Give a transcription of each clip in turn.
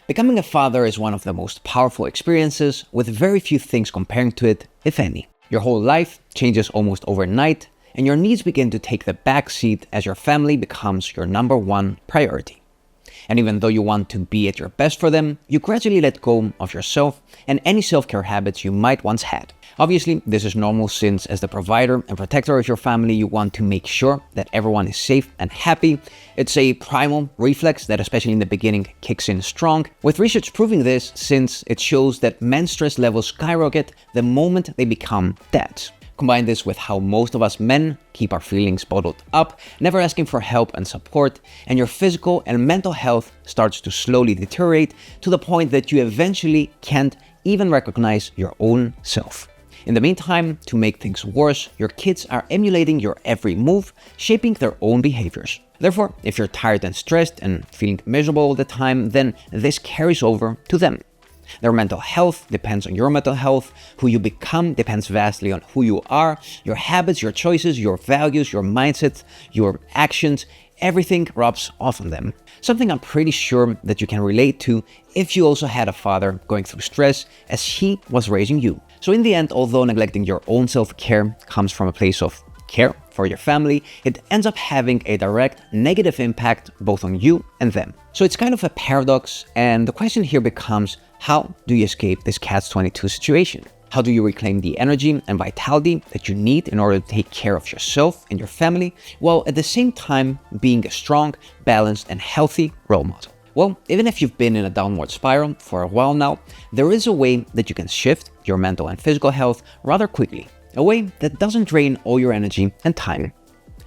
Becoming a father is one of the most powerful experiences, with very few things comparing to it, if any. Your whole life changes almost overnight, and your needs begin to take the back seat as your family becomes your number one priority. And even though you want to be at your best for them, you gradually let go of yourself and any self-care habits you might once had. Obviously, this is normal since as the provider and protector of your family, you want to make sure that everyone is safe and happy. It's a primal reflex that especially in the beginning kicks in strong, with research proving this since it shows that men's stress levels skyrocket the moment they become dads. Combine this with how most of us men keep our feelings bottled up, never asking for help and support, and your physical and mental health starts to slowly deteriorate to the point that you eventually can't even recognize your own self. In the meantime, to make things worse, your kids are emulating your every move, shaping their own behaviors. Therefore, if you're tired and stressed and feeling miserable all the time, then this carries over to them. Their mental health depends on your mental health. Who you become depends vastly on who you are. Your habits, your choices, your values, your mindset, your actions, everything rubs off on them. Something I'm pretty sure that you can relate to if you also had a father going through stress as he was raising you. So in the end, although neglecting your own self-care comes from a place of care for your family, it ends up having a direct negative impact both on you and them. So it's kind of a paradox, and the question here becomes, how do you escape this catch-22 situation? How do you reclaim the energy and vitality that you need in order to take care of yourself and your family, while at the same time being a strong, balanced, and healthy role model? Well, even if you've been in a downward spiral for a while now, there is a way that you can shift your mental and physical health rather quickly. A way that doesn't drain all your energy and time.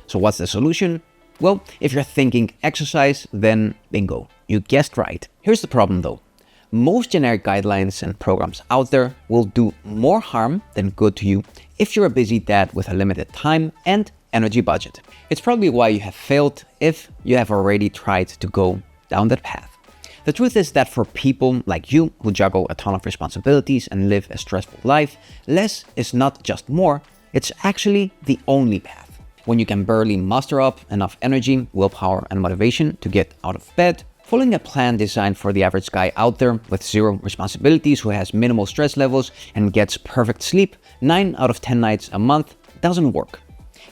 So what's the solution? Well, if you're thinking exercise, then bingo, you guessed right. Here's the problem though. Most generic guidelines and programs out there will do more harm than good to you if you're a busy dad with a limited time and energy budget. It's probably why you have failed if you have already tried to go down that path. The truth is that for people like you who juggle a ton of responsibilities and live a stressful life, less is not just more, it's actually the only path. When you can barely muster up enough energy, willpower, and motivation to get out of bed, following a plan designed for the average guy out there with zero responsibilities who has minimal stress levels and gets perfect sleep 9 out of 10 nights a month doesn't work.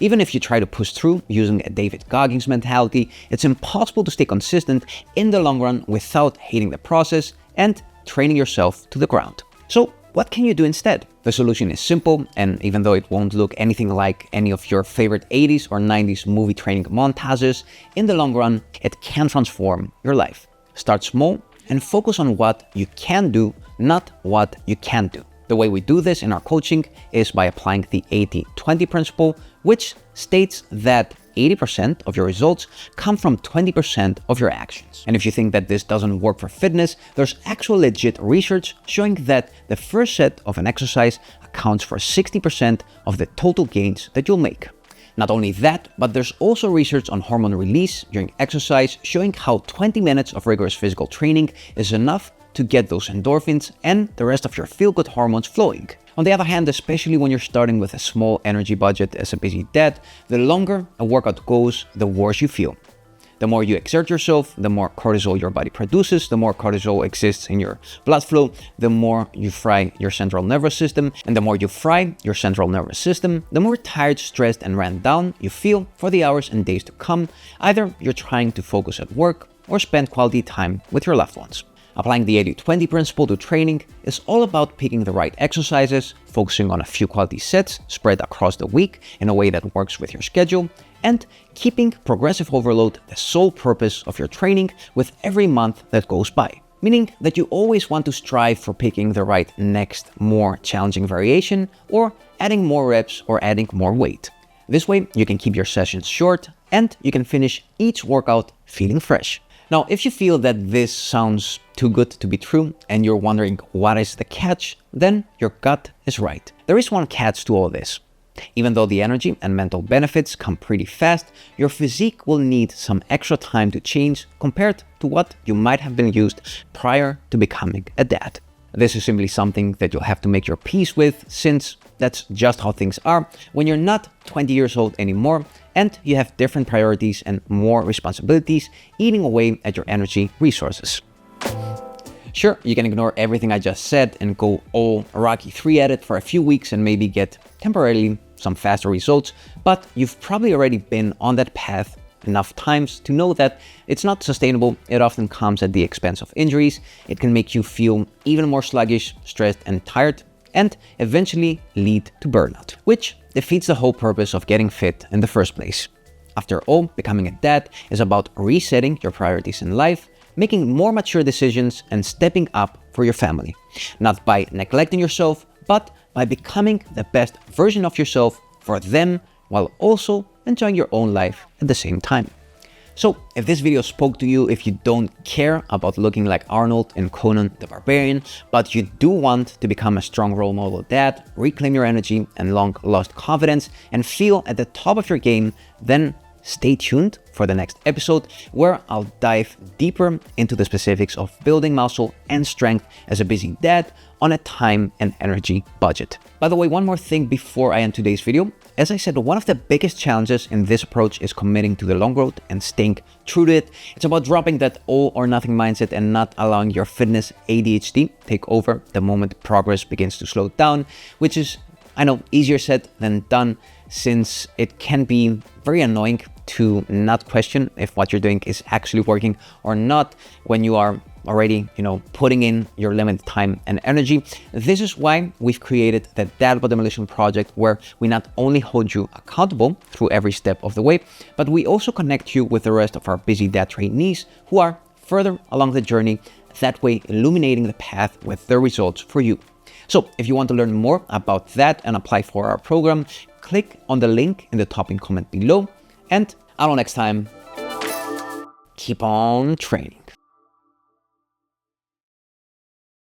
Even if you try to push through using a David Goggins mentality, it's impossible to stay consistent in the long run without hating the process and training yourself to the ground. So what can you do instead? The solution is simple, and even though it won't look anything like any of your favorite 80s or 90s movie training montages, in the long run, it can transform your life. Start small and focus on what you can do, not what you can't do. The way we do this in our coaching is by applying the 80-20 principle, which states that 80% of your results come from 20% of your actions. And if you think that this doesn't work for fitness, there's actual legit research showing that the first set of an exercise accounts for 60% of the total gains that you'll make. Not only that, but there's also research on hormone release during exercise showing how 20 minutes of rigorous physical training is enough to get those endorphins and the rest of your feel-good hormones flowing. On the other hand, especially when you're starting with a small energy budget as a busy dad, the longer a workout goes, the worse you feel. The more you exert yourself, the more cortisol your body produces. The more cortisol exists in your blood flow, the more you fry your central nervous system. And the more you fry your central nervous system, the more tired, stressed, and ran down you feel for the hours and days to come. Either you're trying to focus at work or spend quality time with your loved ones. Applying the 80-20 principle to training is all about picking the right exercises, focusing on a few quality sets spread across the week in a way that works with your schedule, and keeping progressive overload the sole purpose of your training with every month that goes by. Meaning that you always want to strive for picking the right next, more challenging variation, or adding more reps or adding more weight. This way, you can keep your sessions short and you can finish each workout feeling fresh. Now, if you feel that this sounds too good to be true and you're wondering what is the catch, then your gut is right. There is one catch to all this. Even though the energy and mental benefits come pretty fast, your physique will need some extra time to change compared to what you might have been used prior to becoming a dad. This is simply something that you'll have to make your peace with, since that's just how things are when you're not 20 years old anymore and you have different priorities and more responsibilities eating away at your energy resources. Sure, you can ignore everything I just said and go all Rocky 3 at it for a few weeks and maybe get temporarily some faster results, but you've probably already been on that path enough times to know that it's not sustainable. It often comes at the expense of injuries. It can make you feel even more sluggish, stressed, and tired, and eventually lead to burnout, which defeats the whole purpose of getting fit in the first place. After all, becoming a dad is about resetting your priorities in life, making more mature decisions, and stepping up for your family. Not by neglecting yourself, but by becoming the best version of yourself for them, while also enjoying your own life at the same time. So, if this video spoke to you, if you don't care about looking like Arnold in Conan the Barbarian, but you do want to become a strong role model dad, reclaim your energy and long lost confidence, and feel at the top of your game, then stay tuned for the next episode where I'll dive deeper into the specifics of building muscle and strength as a busy dad on a time and energy budget. By the way, one more thing before I end today's video. As I said, one of the biggest challenges in this approach is committing to the long road and staying true to it. It's about dropping that all or nothing mindset and not allowing your fitness ADHD take over the moment progress begins to slow down, which is, I know, easier said than done, since it can be very annoying to not question if what you're doing is actually working or not when you are already, putting in your limited time and energy. This is why we've created the Dad Bod Demolition Project, where we not only hold you accountable through every step of the way, but we also connect you with the rest of our busy dad trainees who are further along the journey, that way illuminating the path with their results for you. So if you want to learn more about that and apply for our program, click on the link in the top comment below. And until next time, keep on training.